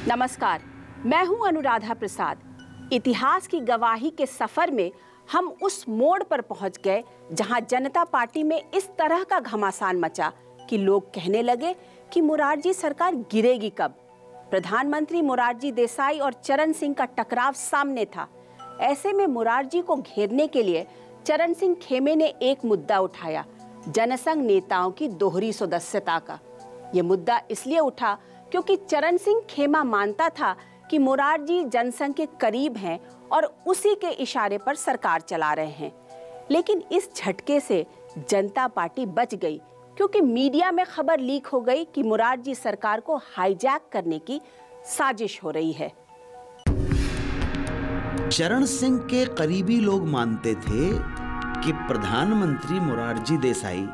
नमस्कार, मैं हूं अनुराधा प्रसाद। इतिहास की गवाही के सफर में हम उस मोड़ पर पहुंच गए जहां जनता पार्टी में इस तरह का घमासान मचा कि लोग कहने लगे कि मोरारजी सरकार गिरेगी कब। प्रधानमंत्री मोरारजी देसाई और चरण सिंह का टकराव सामने था। ऐसे में मोरारजी को घेरने के लिए चरण सिंह खेमे ने एक मुद्दा उठाया, जनसंघ नेताओं की दोहरी सदस्यता का। ये मुद्दा इसलिए उठा क्योंकि चरण सिंह खेमा मानता था कि मोरारजी जनसंघ के करीब हैं और उसी के इशारे पर सरकार चला रहे हैं। लेकिन इस झटके से जनता पार्टी बच गई क्योंकि मीडिया में खबर लीक हो गई कि मोरारजी सरकार को हाईजैक करने की साजिश हो रही है। चरण सिंह के करीबी लोग मानते थे कि प्रधानमंत्री मोरारजी देसाई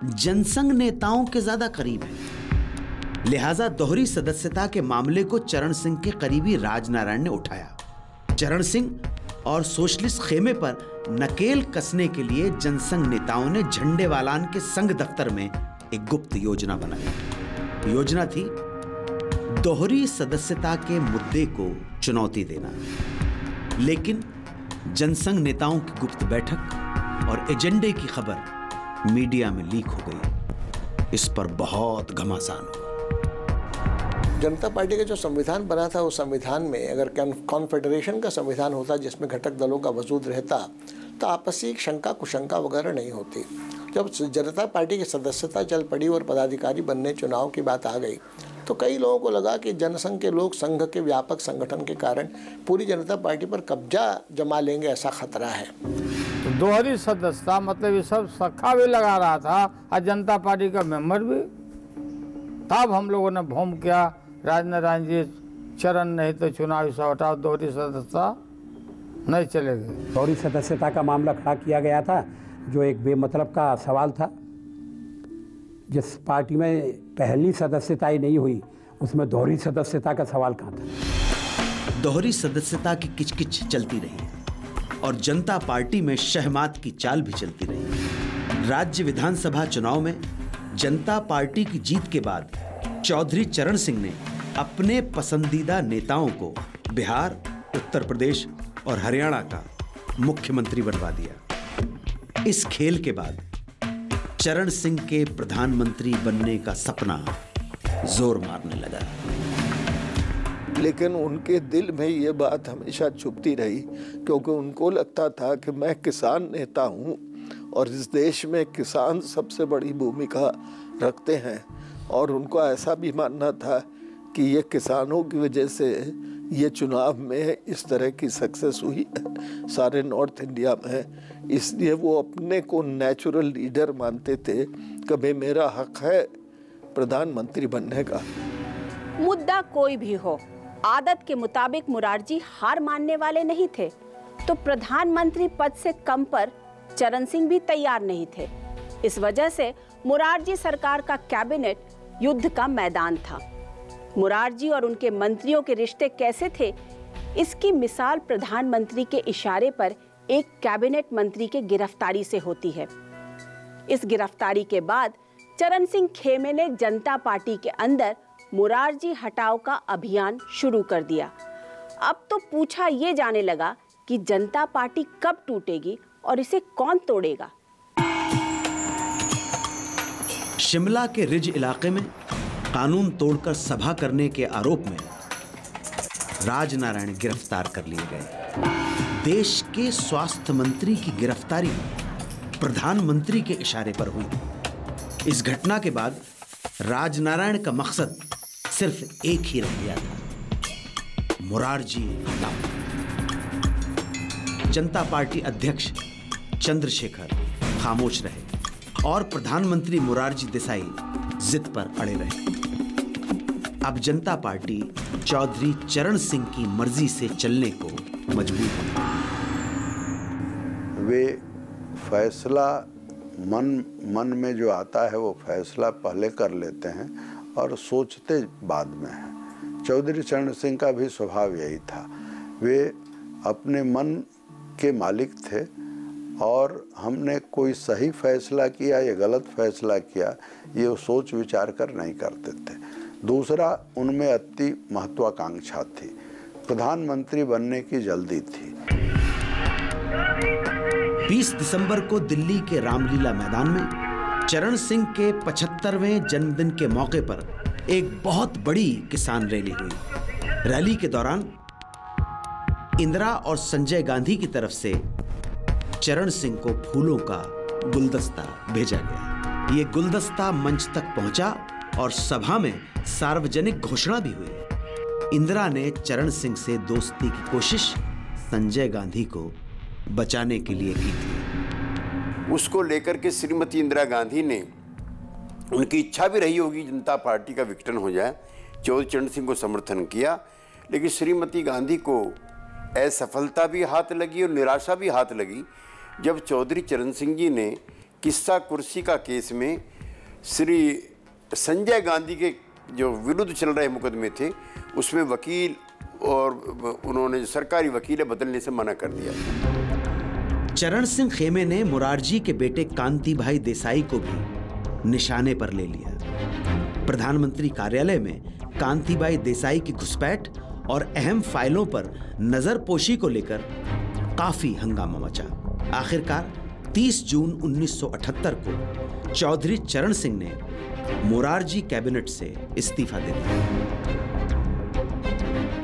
जनसंघ नेताओं के ज्यादा करीब हैं। लिहाजा दोहरी सदस्यता के मामले को चरण सिंह के करीबी राजनारायण ने उठाया। चरण सिंह और सोशलिस्ट खेमे पर नकेल कसने के लिए जनसंघ नेताओं ने झंडेवालान के संघ दफ्तर में एक गुप्त योजना बनाई। योजना थी दोहरी सदस्यता के मुद्दे को चुनौती देना। लेकिन जनसंघ नेताओं की गुप्त बैठक और एजेंडे की खबर मीडिया में लीक हो गई। इस पर बहुत घमासान हुआ। जनता पार्टी का जो संविधान बना था, उस संविधान में अगर कॉन्फेडरेशन का संविधान होता जिसमें घटक दलों का वजूद रहता तो आपसी शंका कुशंका वगैरह नहीं होती। जब जनता पार्टी की सदस्यता चल पड़ी और पदाधिकारी बनने चुनाव की बात आ गई तो कई लोगों को लगा कि जनसंघ के लोग संघ के व्यापक संगठन के कारण पूरी जनता पार्टी पर कब्जा जमा लेंगे, ऐसा खतरा है। तो दोहरी सदस्यता मतलब ये सब सखा भी लगा रहा था और जनता पार्टी का मेंबर भी। तब हम लोगों ने भूम किया, राजनारायण जी चरण नहीं तो चुनाव से हटाओ, दोहरी सदस्यता नहीं चलेगी। दोहरी सदस्यता का मामला खड़ा किया गया था जो एक बेमतलब का सवाल था। जिस पार्टी में पहली सदस्यता ही नहीं हुई उसमें दोहरी सदस्यता का सवाल कहाँ था। दोहरी सदस्यता की किचकिच चलती रही और जनता पार्टी में शहमात की चाल भी चलती रही। राज्य विधानसभा चुनाव में जनता पार्टी की जीत के बाद चौधरी चरण सिंह ने अपने पसंदीदा नेताओं को बिहार, उत्तर प्रदेश और हरियाणा का मुख्यमंत्री बनवा दिया। इस खेल के बाद चरण सिंह के प्रधानमंत्री बनने का सपना जोर मारने लगा। लेकिन उनके दिल में ये बात हमेशा छुपती रही क्योंकि उनको लगता था कि मैं किसान नेता हूँ और इस देश में किसान सबसे बड़ी भूमिका रखते हैं। और उनको ऐसा भी मानना था कि ये किसानों की वजह से ये चुनाव में इस तरह की सक्सेस हुई है सारे नॉर्थ इंडिया में। इसलिए वो अपने को नेचुरल लीडर मानते थे। कभी मेरा हक है प्रधानमंत्री बनने का। मुद्दा कोई भी हो, आदत के मुताबिक मोरारजी हार मानने वाले नहीं थे, तो प्रधानमंत्री पद से कम पर चरण सिंह भी तैयार नहीं थे। इस वजह से मोरारजी सरकार का कैबिनेट युद्ध का मैदान था। मोरारजी और उनके मंत्रियों के रिश्ते कैसे थे, इसकी मिसाल प्रधानमंत्री के इशारे पर एक कैबिनेट मंत्री के गिरफ्तारी से होती है। इस गिरफ्तारी के बाद चरण सिंह खेमे ने जनता पार्टी के अंदर मोरारजी हटाओ का अभियान शुरू कर दिया। अब तो पूछा ये जाने लगा कि जनता पार्टी कब टूटेगी और इसे कौन तोड़ेगा। शिमला के रिज इलाके में कानून तोड़कर सभा करने के आरोप में राजनारायण गिरफ्तार कर लिए गए। देश के स्वास्थ्य मंत्री की गिरफ्तारी प्रधानमंत्री के इशारे पर हुई। इस घटना के बाद राजनारायण का मकसद सिर्फ एक ही रह गया था, मोरारजी हटाओ। जनता पार्टी अध्यक्ष चंद्रशेखर खामोश रहे और प्रधानमंत्री मोरारजी देसाई जिद पर अड़े रहे। अब जनता पार्टी चौधरी चरण सिंह की मर्जी से चलने को मजबूर है। वे फैसला मन में जो आता है वो फैसला पहले कर लेते हैं और सोचते बाद में हैं। चौधरी चरण सिंह का भी स्वभाव यही था। वे अपने मन के मालिक थे और हमने कोई सही फैसला किया या गलत फैसला किया ये सोच विचार कर नहीं करते थे। दूसरा, उनमें अति महत्वाकांक्षा थी, प्रधानमंत्री बनने की जल्दी थी। 20 दिसंबर को दिल्ली के रामलीला मैदान में चरण सिंह के 75वें जन्मदिन के मौके पर एक बहुत बड़ी किसान रैली हुई। रैली के दौरान इंदिरा और संजय गांधी की तरफ से चरण सिंह को फूलों का गुलदस्ता भेजा गया। ये गुलदस्ता मंच तक पहुंचा और सभा में सार्वजनिक घोषणा भी हुई। इंदिरा ने चरण सिंह से दोस्ती की कोशिश संजय गांधी को बचाने के लिए की थी। उसको लेकर के श्रीमती इंदिरा गांधी ने, उनकी इच्छा भी रही होगी जनता पार्टी का विघटन हो जाए, चौधरी चरण सिंह को समर्थन किया, लेकिन श्रीमती गांधी को असफलता भी हाथ लगी और निराशा भी हाथ लगी जब चौधरी चरण सिंह जी ने किस्सा कुर्सी का केस में श्री संजय गांधी के जो विरुद्ध चल रहे मुकदमे थे उसमें वकील और उन्होंने सरकारी वकील बदलने से मना कर दिया। चरण सिंह खेमे ने मुरारजी के बेटे कांति भाई देसाई को भी निशाने पर ले लिया। प्रधानमंत्री कार्यालय में कांति भाई देसाई की घुसपैठ और अहम फाइलों पर नजरपोशी को लेकर काफी हंगामा मचा। आखिरकार 30 जून 1978 को चौधरी चरण सिंह ने मोरारजी कैबिनेट से इस्तीफा दे दिया।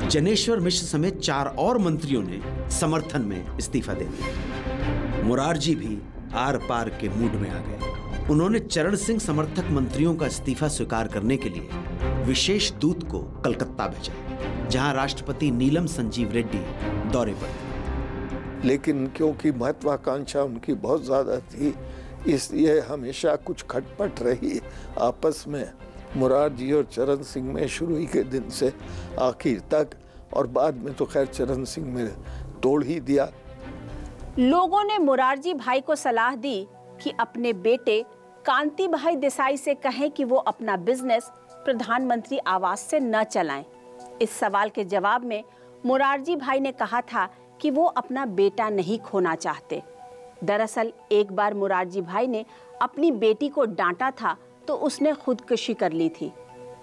जनेश्वर मिश्र समेत 4 और मंत्रियों ने समर्थन में इस्तीफा दे दिया। मोरारजी भी आर पार के मूड में आ गए। उन्होंने चरण सिंह समर्थक मंत्रियों का इस्तीफा स्वीकार करने के लिए विशेष दूत को कलकत्ता भेजा, जहां राष्ट्रपति नीलम संजीव रेड्डी दौरे पर थे। लेकिन क्योंकि महत्वाकांक्षा उनकी बहुत ज़्यादा थी, इसलिए हमेशा कुछ खटपट रही आपस में मुरारजी और चरण सिंह में शुरू ही के दिन से आखिर तक, और बाद में तो खैर चरण सिंह में तोड़ ही दिया। लोगों ने मुरारजी भाई को सलाह दी कि अपने बेटे कांति भाई देसाई से कहें कि वो अपना बिजनेस प्रधानमंत्री आवास से न चलाएं। इस सवाल के जवाब में मुरारजी भाई ने कहा था कि वो अपना बेटा नहीं खोना चाहते। दरअसल एक बार मुरारजी भाई ने अपनी बेटी को डांटा था तो उसने खुदकुशी कर ली थी।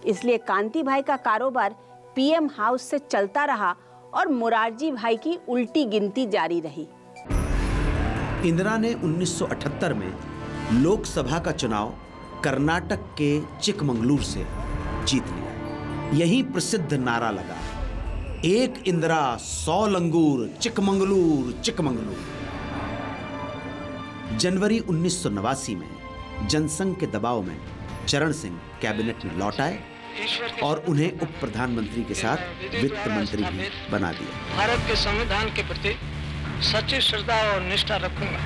इसलिए कांति भाई का कारोबार पीएम हाउस से चलता रहा और मुरारजी भाई की उल्टी गिनती जारी रही। इंदिरा ने 1978 में लोकसभा का चुनाव कर्नाटक के चिकमंगलूर से जीत लिया। यही प्रसिद्ध नारा लगा, एक इंदिरा 100 लंगूर, चिकमंगलूर चिकमंगलूर। जनवरी 1989 में जनसंघ के दबाव में चरण सिंह कैबिनेट में लौट आए और उन्हें उप प्रधानमंत्री के साथ वित्त मंत्री भी बना दिया। भारत के संविधान के प्रति सच्ची श्रद्धा और निष्ठा रखूंगा।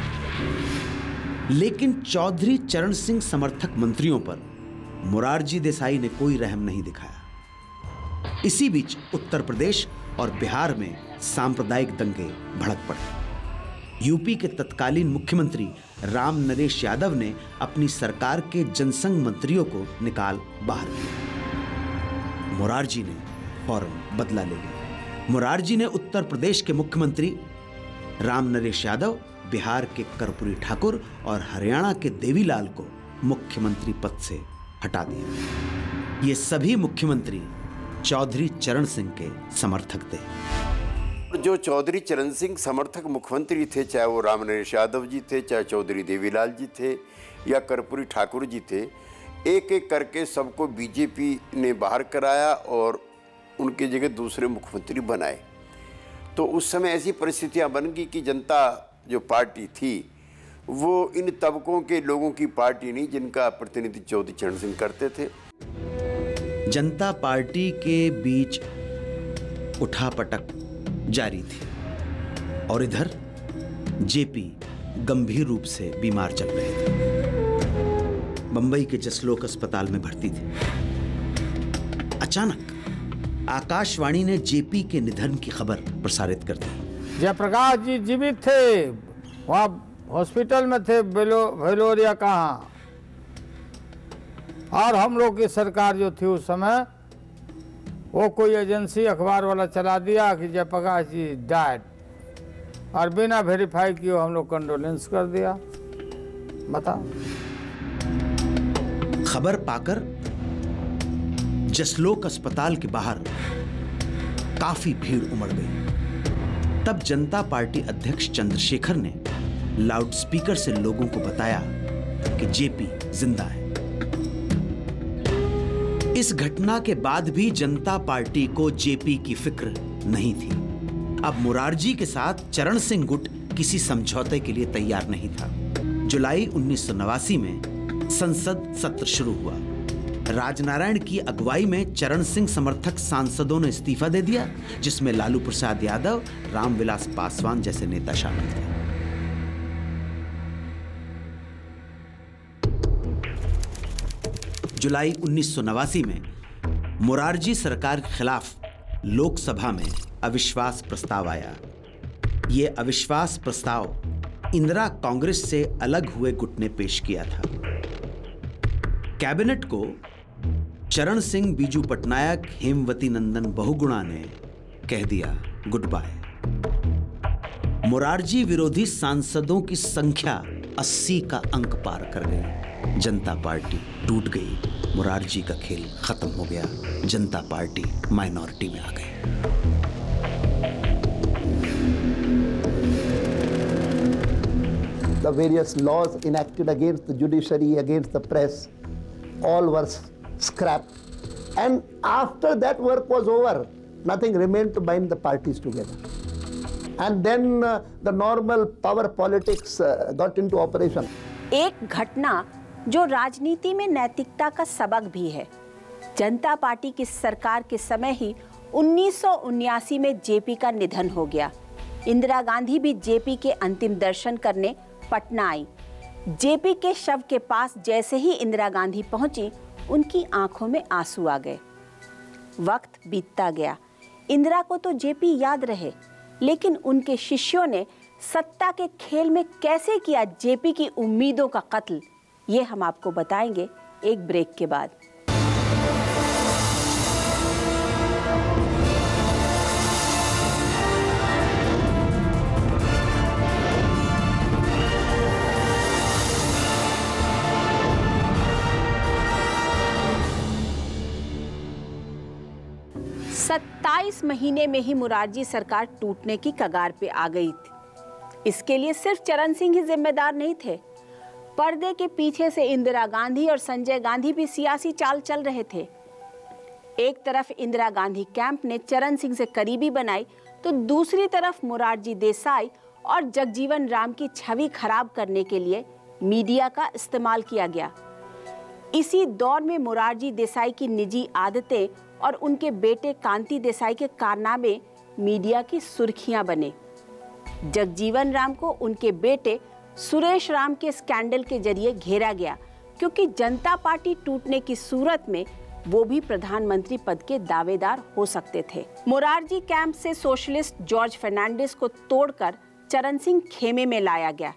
लेकिन चौधरी चरण सिंह समर्थक मंत्रियों पर मोरारजी देसाई ने कोई रहम नहीं दिखाया। इसी बीच उत्तर प्रदेश और बिहार में सांप्रदायिक दंगे भड़क पड़े। यूपी के तत्कालीन मुख्यमंत्री राम नरेश यादव ने अपनी सरकार के जनसंघ मंत्रियों को निकाल बाहर किया। मोरारजी ने फौरन बदला ले लिया। मोरारजी ने उत्तर प्रदेश के मुख्यमंत्री राम नरेश यादव, बिहार के कर्पूरी ठाकुर और हरियाणा के देवीलाल को मुख्यमंत्री पद से हटा दिया। ये सभी मुख्यमंत्री चौधरी चरण सिंह के समर्थक थे। जो चौधरी चरण सिंह समर्थक मुख्यमंत्री थे, चाहे वो राम नरेश यादव जी थे, चाहे चौधरी देवीलाल जी थे या कर्पूरी ठाकुर जी थे, एक एक करके सबको बीजेपी ने बाहर कराया और उनकी जगह दूसरे मुख्यमंत्री बनाए। तो उस समय ऐसी परिस्थितियां बन गई कि जनता जो पार्टी थी वो इन तबकों के लोगों की पार्टी नहीं जिनका प्रतिनिधित्व चौधरी चरण सिंह करते थे। जनता पार्टी के बीच उठापटक जारी थी और इधर जेपी गंभीर रूप से बीमार चल रहे थे। बंबई के जसलोक अस्पताल में भर्ती थे। अचानक आकाशवाणी ने जेपी के निधन की खबर प्रसारित कर दी। जयप्रकाश जी जीवित थे, वहाँ हॉस्पिटल में थे, भेलोरिया कहाँ। और हम लोग की सरकार जो थी उस समय, वो कोई एजेंसी अखबार वाला चला दिया कि जयप्रकाश जी डाइड, और बिना वेरीफाई किए हम लोग कंडोलेंस कर दिया। बताओ। खबर पाकर जसलोक अस्पताल के बाहर काफी भीड़ उमड़ गई। तब जनता पार्टी अध्यक्ष चंद्रशेखर ने लाउडस्पीकर से लोगों को बताया कि जेपी जिंदा है। इस घटना के बाद भी जनता पार्टी को जेपी की फिक्र नहीं थी। अब मुरारजी के साथ चरण सिंह गुट किसी समझौते के लिए तैयार नहीं था। जुलाई 1989 में संसद सत्र शुरू हुआ। राजनारायण की अगुवाई में चरण सिंह समर्थक सांसदों ने इस्तीफा दे दिया, जिसमें लालू प्रसाद यादव, रामविलास पासवान जैसे नेता शामिल थे। जुलाई 1989 में मुरारजी सरकार के खिलाफ लोकसभा में अविश्वास प्रस्ताव आया। यह अविश्वास प्रस्ताव इंदिरा कांग्रेस से अलग हुए गुट ने पेश किया था। कैबिनेट को चरण सिंह, बीजू पटनायक, हेमवती नंदन बहुगुणा ने कह दिया गुड बाय। मुरारजी विरोधी सांसदों की संख्या 80 का अंक पार कर गई। जनता पार्टी टूट गई। मुरारजी का खेल खत्म हो गया। जनता पार्टी माइनॉरिटी में आ गई। The various laws enacted against the judiciary, against the press, all were scrapped. And after that work was over, nothing remained to bind the parties together. And then the normal power politics got into operation. एक घटना जो राजनीति में नैतिकता का सबक भी है। जनता पार्टी की सरकार के समय ही 1979 में जेपी का निधन हो गया। इंदिरा गांधी भी जेपी के अंतिम दर्शन करने पटना आई। जेपी के शव के पास जैसे ही इंदिरा गांधी पहुंची, उनकी आंखों में आंसू आ गए। वक्त बीतता गया। इंदिरा को तो जेपी याद रहे, लेकिन उनके शिष्यों ने सत्ता के खेल में कैसे किया जेपी की उम्मीदों का कत्ल, ये हम आपको बताएंगे एक ब्रेक के बाद। सत्ताईस महीने में ही मुरारजी सरकार टूटने की कगार पे आ गई थी। इसके लिए सिर्फ चरण सिंह ही जिम्मेदार नहीं थे। पर्दे के पीछे से इंदिरा गांधी और संजय गांधी भी सियासी चाल चल रहे थे। एक तरफ इंदिरा गांधी कैंप ने चरण सिंह से करीबी बनाई, तो दूसरी तरफ मुरारजी देसाई और जगजीवन राम की छवि खराब करने के लिए मीडिया का इस्तेमाल किया गया। इसी दौर में मुरारजी देसाई की निजी आदतें और उनके बेटे कांति देसाई के कारनामे मीडिया की सुर्खियां बने। जगजीवन राम को उनके बेटे सुरेश राम के स्कैंडल के जरिए घेरा गया, क्योंकि जनता पार्टी टूटने की सूरत में वो भी प्रधानमंत्री पद के दावेदार हो सकते थे। मुरारजी कैंप से सोशलिस्ट जॉर्ज फर्नांडिस को तोड़कर चरण सिंह खेमे में लाया गया।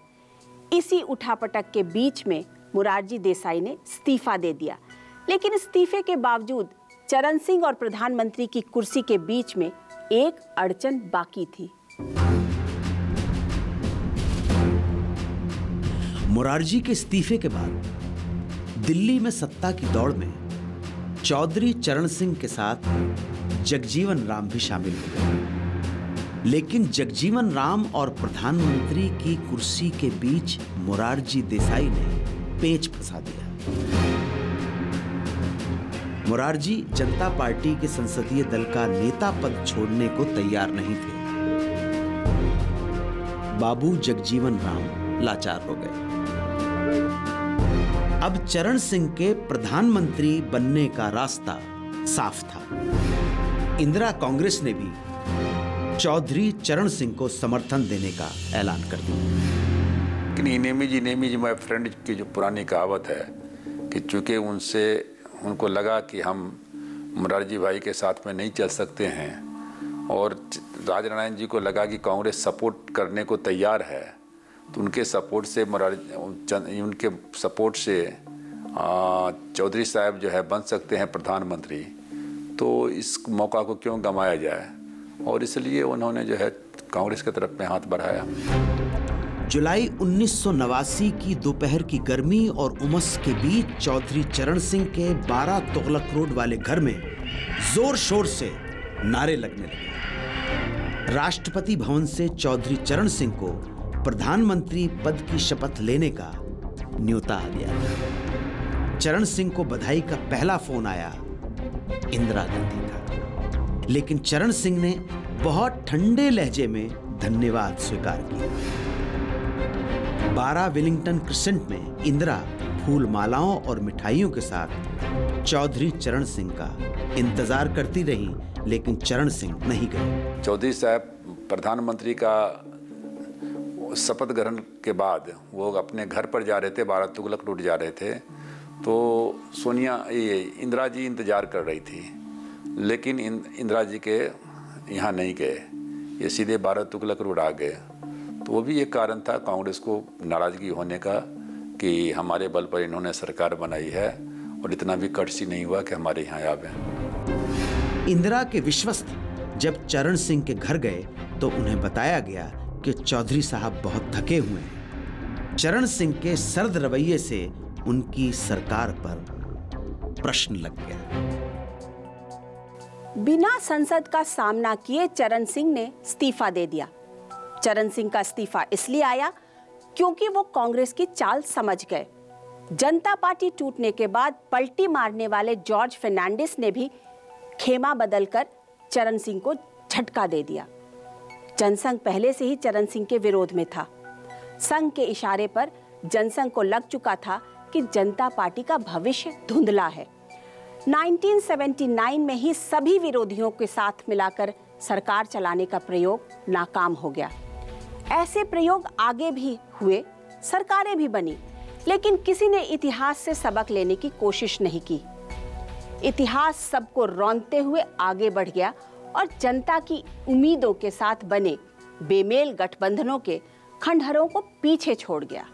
इसी उठापटक के बीच में मुरारजी देसाई ने इस्तीफा दे दिया, लेकिन इस्तीफे के बावजूद चरण सिंह और प्रधानमंत्री की कुर्सी के बीच में एक अड़चन बाकी थी। मुरारजी के इस्तीफे के बाद दिल्ली में सत्ता की दौड़ में चौधरी चरण सिंह के साथ जगजीवन राम भी शामिल हो गए। लेकिन जगजीवन राम और प्रधानमंत्री की कुर्सी के बीच मुरारजी देसाई ने पेच फंसा दिया। मुरारजी जनता पार्टी के संसदीय दल का नेता पद छोड़ने को तैयार नहीं थे। बाबू जगजीवन राम लाचार हो गए। अब चरण सिंह के प्रधानमंत्री बनने का रास्ता साफ था। इंदिरा कांग्रेस ने भी चौधरी चरण सिंह को समर्थन देने का ऐलान कर दिया। नेमी जी माय फ्रेंड की जो पुरानी कहावत है कि चूंकि उनको लगा कि हम मुरारजी भाई के साथ में नहीं चल सकते हैं और राजनारायण जी को लगा कि कांग्रेस सपोर्ट करने को तैयार है, तो उनके सपोर्ट से चौधरी साहब जो है बन सकते हैं प्रधानमंत्री, तो इस मौका को क्यों गंवाया जाए, और इसलिए उन्होंने जो है कांग्रेस की तरफ में हाथ बढ़ाया। जुलाई 1989 की दोपहर की गर्मी और उमस के बीच चौधरी चरण सिंह के 12 तुगलक रोड वाले घर में जोर शोर से नारे लगने लगे। राष्ट्रपति भवन से चौधरी चरण सिंह को प्रधानमंत्री पद की शपथ लेने का न्योता आ गया था। चरण सिंह को बधाई का पहला फोन आया इंदिरा गांधी का, लेकिन चरण सिंह ने बहुत ठंडे लहजे में धन्यवाद स्वीकार किया। 12 विलिंगटन क्रिसेंट में इंदिरा फूल मालाओं और मिठाइयों के साथ चौधरी चरण सिंह का इंतजार करती रही, लेकिन चरण सिंह नहीं गए। चौधरी साहब प्रधानमंत्री का शपथ ग्रहण के बाद वो अपने घर पर जा रहे थे, 12 तुगलक रोड जा रहे थे, तो इंदिरा जी इंतजार कर रही थी, लेकिन इंदिरा जी के यहाँ नहीं गए, ये सीधे 12 तुगलक रोड आ गए। तो वो भी एक कारण था कांग्रेस को नाराज़गी होने का कि हमारे बल पर इन्होंने सरकार बनाई है और इतना भी कटसी नहीं हुआ कि हमारे यहाँ आवे। इंदिरा के विश्वस्त जब चरण सिंह के घर गए तो उन्हें बताया गया कि चौधरी साहब बहुत थके हुए हैं। चरण सिंह के सर्द रवैये से उनकी सरकार पर प्रश्न लग गया। बिना संसद का सामना किए चरण सिंह ने इस्तीफा दे दिया। चरण सिंह का इस्तीफा इसलिए आया क्योंकि वो कांग्रेस की चाल समझ गए। जनता पार्टी टूटने के बाद पलटी मारने वाले जॉर्ज फर्नांडिस ने भी खेमा बदलकर चरण सिंह को झटका दे दिया। जनसंघ पहले से ही चरण सिंह के विरोध में था। संघ के इशारे पर जनसंघ को लग चुका था कि जनता पार्टी का भविष्य धुंधला है। 1979 में ही सभी विरोधियों के साथ मिलाकर सरकार चलाने का प्रयोग नाकाम हो गया। ऐसे प्रयोग आगे भी हुए, सरकारें भी बनी, लेकिन किसी ने इतिहास से सबक लेने की कोशिश नहीं की। इतिहास सबको रौंदते हुए आगे बढ़ गया और जनता की उम्मीदों के साथ बने बेमेल गठबंधनों के खंडहरों को पीछे छोड़ गया।